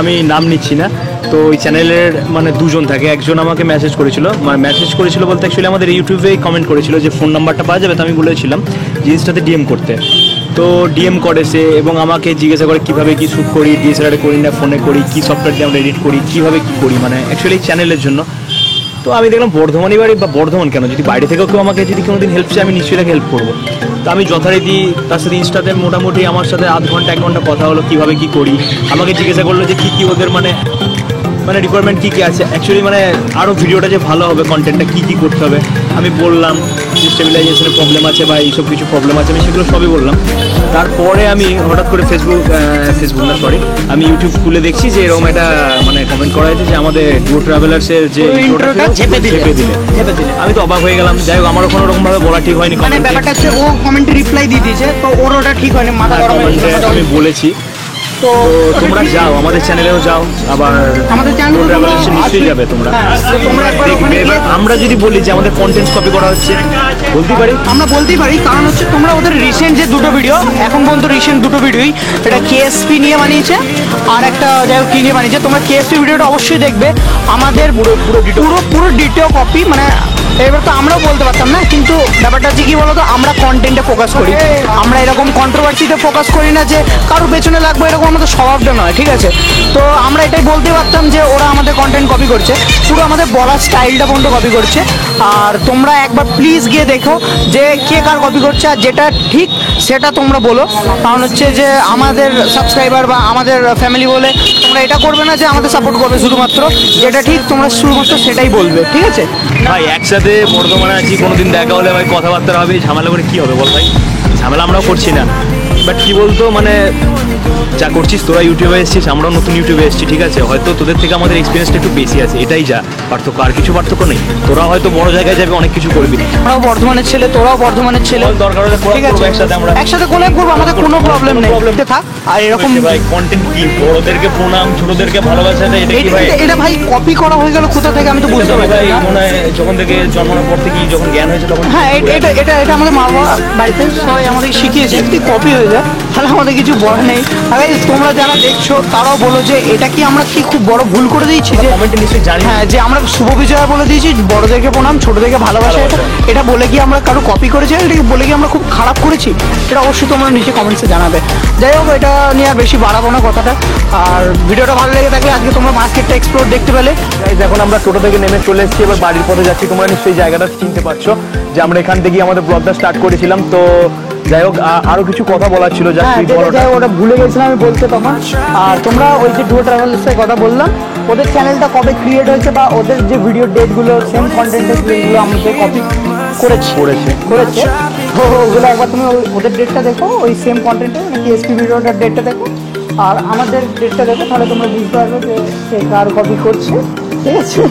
আমি নাম নিচ্ছি না, তো ওই চ্যানেলের মানে 2জন থাকে, একজন আমাকে মেসেজ করেছিল, মানে মেসেজ করেছিল বলতে অ্যাকচুয়ালি আমাদের ইউটিউবেই কমেন্ট করেছিল যে ফোন নাম্বারটা পাওয়া যাবে। তো আমি বলেছিলাম যে ইনস্টাতে ডিএম করতে, তো ডিএম করে সে, এবং আমাকে জিজ্ঞাসা করে কীভাবে কী শ্যুট করি, ডিএসএলআরে করি না ফোনে করি, কী সফটওয়্যার দিয়ে আমরা এডিট করি, কীভাবে কী করি, মানে অ্যাকচুয়ালি চ্যানেলের জন্য। তো আমি দেখলাম বর্ধমানই বাড়ি, বা বর্ধমান কেন, যদি বাইরে থেকেও কেউ আমাকে যদি কোনোদিন হেল্প চাই আমি নিশ্চয়ই তাকে হেল্প করবো। তো আমি যথারীতি তার সাথে ইনস্টাতে মোটামুটি আমার সাথে আধ ঘন্টা 1 ঘন্টা কথা হলো, কীভাবে কী করি, আমাকে জিজ্ঞাসা করলো যে কী কী ওদের মানে রিকোয়ারমেন্ট কী কী আছে, অ্যাকচুয়ালি মানে আরও ভিডিওটা যে ভালো হবে, কন্টেন্টটা কী কী করতে হবে আমি বললাম, স্টেবিলাইজেশনের প্রবলেম আছে বা এইসব কিছু প্রবলেম আছে, আমি সেগুলো সবই বললাম। তারপরে আমি হঠাৎ করে ফেসবুক না সরি, আমি ইউটিউব খুলে দেখছি যে এরকম একটা মানে কমেন্ট করা হয়েছে যে আমাদের ডুও ট্রাভেলার্সের যে ইন্ট্রোটা ঝেপে দিলে। আমি তো অবাক হয়ে গেলাম। যাই হোক, আমারও কোনো রকম ভাবে বলা ঠিক হয়নি, মানে ব্যাপারটা হচ্ছে ও কমেন্টে রিপ্লাই দিয়ে দিয়েছে, তো ওর ওটা ঠিক হয়নি, মাথা গরম হয়ে গেছে। আমি বলেছি তো তোমরা যাও, আমাদের চ্যানেলেও যাও, আবার আমাদের চ্যানেলে ডুও ট্রাভেলার্সে নিশ্চয়ই যাবে তোমরা, তো তোমরা একবার দেখবে। ওখানে এবার গিয়ে- আমরা যদি বলি যে আমাদের কন্টেন্ট কপি করা হচ্ছে, বলতে পারি আমরা বলতেই পারি, কারণ হচ্ছে তোমরা ওদের রিসেন্ট যে 2টো ভিডিও, এখন পর্যন্ত রিসেন্ট 2টো ভিডিওই, এটা কেএসপি নিয়ে বানিয়েছে আর একটা যাই হোক কি নিয়ে বানিয়েছে, তোমরা কেএসপি ভিডিওটা অবশ্যই দেখবে। আমাদের পুরো ডিটেও কপি, মানে এবার তো আমরাও বলতে পারতাম না, কিন্তু ব্যাপারটা হচ্ছে কি বলতো, আমরা কন্টেন্টে ফোকাস করি, আমরা এরকম কন্ট্রোভার্সিতে ফোকাস করি না যে কারোর পেছনে লাগবে, এরকম আমাদের স্বভাবটা নয়, ঠিক আছে? তো আমরা এটাই বলতে পারতাম যে ওরা আমাদের কন্টেন্ট কপি করছে, পুরো আমাদের বলার স্টাইলটা পর্যন্ত কপি করছে। আর তোমরা একবার প্লিজ গিয়ে দেখো যে কে কার কপি করছে, আর যেটা ঠিক সেটা তোমরা বলো, কারণ হচ্ছে যে আমাদের সাবস্ক্রাইবার বা আমাদের ফ্যামিলি বলে তোমরা এটা করবে না যে আমাদের সাপোর্ট করবে, শুধুমাত্র যেটা ঠিক তোমরা শুধুমাত্র সেটাই বলবে, ঠিক আছে? ভাই একসাথে বর্ধমানে আছি, কোনোদিন দেখা হলে ভাই কথাবার্তা হবে, ঝামেলা করে কি হবে বল ভাই? ঝামেলা আমরাও করছি না, বাট কি বলতো মানে যা করছিস তোরা ইউটিউবে এসেছিস, আমরাও নতুন ইউটিউবে এসেছি, ঠিক আছে? হয়তো তোদের থেকে আমাদের এক্সপিরিয়েন্সটা একটু বেশি আছে, এটাই যা পার্থক্য, আর কিছু পার্থক্য নেই। তোরা হয়তো বড় জায়গায় যাবে, অনেক কিছু করবি, আমরাও বর্ধমানের ছেলে, তোরাও বর্ধমানের ছেলে, দরকার হলে collab ঠিক আছে? করবো একসাথে, আমরা একসাথে কোলাব করবো, আমাদের কোনো প্রবলেম নেই, থাক। আর এরকম ভাই কন্টেন্ট কি, বড়দেরকে প্রণাম, ছোটদেরকে ভালোবাসা, এটা কি ভাই? এটা ভাই কপি করা হয়ে গেল কোথা থেকে, আমি তো বুঝতে পারছি ভাই না। মনে হয় যখন থেকে জন্মানোর পর থেকে যখন জ্ঞান হয়েছে তখন হ্যাঁ, এটা আমাদের মা বাবা বাড়িতে সবাই আমাদের শিখিয়েছে, যদি কপি হয়ে যায় তাহলে আমাদের কিছু বলার নেই। guys, তোমরা যারা দেখছো তারাও বলো যে এটা কি আমরা কি খুব বড় ভুল করে দিয়েছি যে কমেন্টে নিশ্চয়ই জানি। হ্যাঁ, যে আমরা শুভ বিজয়া বলে দিয়েছি, বড়দেরকে প্রণাম ছোটদেরকে ভালোবাসা, এটা বলে কি আমরা কারো কপি করেছি, এটা বলে কি আমরা খুব খারাপ করেছি, এটা অবশ্যই তোমরা নিচে কমেন্টসে জানাবে। যাই হোক, এটা নিয়ে আর বেশি বাড়াবো না কথাটা। আর ভিডিওটা ভালো লেগে থাকলে আজকে তোমরা মার্কেটটা এক্সপ্লোর দেখতে পেলে। Guys, এখন আমরা টোটো থেকে নেমে চলে এসেছি, এবার বাড়ির পথে যাচ্ছি। তোমরা নিশ্চয়ই জায়গাটা চিনতে পারছো যে আমরা এখান থেকেই আমাদের ব্লগটা স্টার্ট করেছিলাম। তো যাই হোক, আরো কিছু কথা বলার ছিল, যা হ্যাঁ, তুই বল ওটা। যাই হোক, ওটা ভুলে গেছিলাম আমি বলতে তখন। আর তোমরা ওই যে ডুয়ো ট্রাভেলসের কথা বললাম, ওদের চ্যানেলটা কবে ক্রিয়েট হয়েছে বা ওদের যে ভিডিও ডেটগুলো সেম কন্টেন্টের যেগুলো আমাদের কপি করেছে তো ওগুলো একবার তুমি ওদের ডেটটা দেখো, ওই সেম কন্টেন্টে নাকি এসপি ভিডিওটার ডেটটা দেখো আর আমাদের ডেটটা দেখো, তাহলে তোমরা বুঝতে পারবে যে সে কার কপি করছে। ঠিক আছে,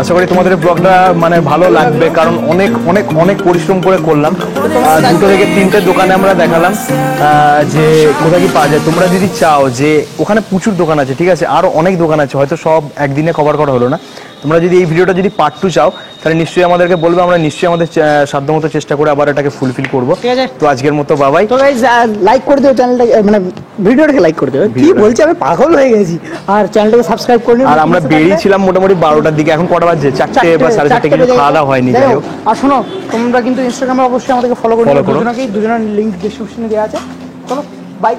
আশা করি তোমাদের ব্লগটা মানে ভালো লাগবে, কারণ অনেক অনেক অনেক পরিশ্রম করে করলাম। দুটো থেকে তিনটে দোকানে আমরা দেখালাম যে কোথায় কি পাওয়া যায়। তোমরা যদি চাও যে ওখানে প্রচুর দোকান আছে, ঠিক আছে, আরো অনেক দোকান আছে, হয়তো সব একদিনে কভার করা হলো না। তোমরা যদি এই ভিডিওটা যদি পার্ট 2 চাও, তাহলে নিশ্চয়ই আমাদেরকে বলবে, আমরা নিশ্চয়ই আমাদের সাধ্যমতো চেষ্টা করে আবার এটাকে ফুলফিল করবো। ঠিক আছে। তো আজকের মতো বাবাই। তো গাইস, লাইক করে দিও চ্যানেলটাকে, মানে ভিডিওটাকে লাইক করে দিও। কি বলছি, আমি পাগল হয়ে গেছি। আর চ্যানেলটাকে সাবস্ক্রাইব করে নিও। আর আমরা বেরিয়েছিলাম মোটামুটি 12টার দিকে, এখন কটা বাজছে? 4টে বা 4:30, কিন্তু খাওয়া দাওয়া হয়নি। যাই হোক, আর শোনো, তোমরা কিন্তু ইনস্টাগ্রামে অবশ্যই আমাদেরকে ফলো Follow করো, করো। দুজনের লিংক ডেসক্রিপশনে দেওয়া আছে। চলো, বাই।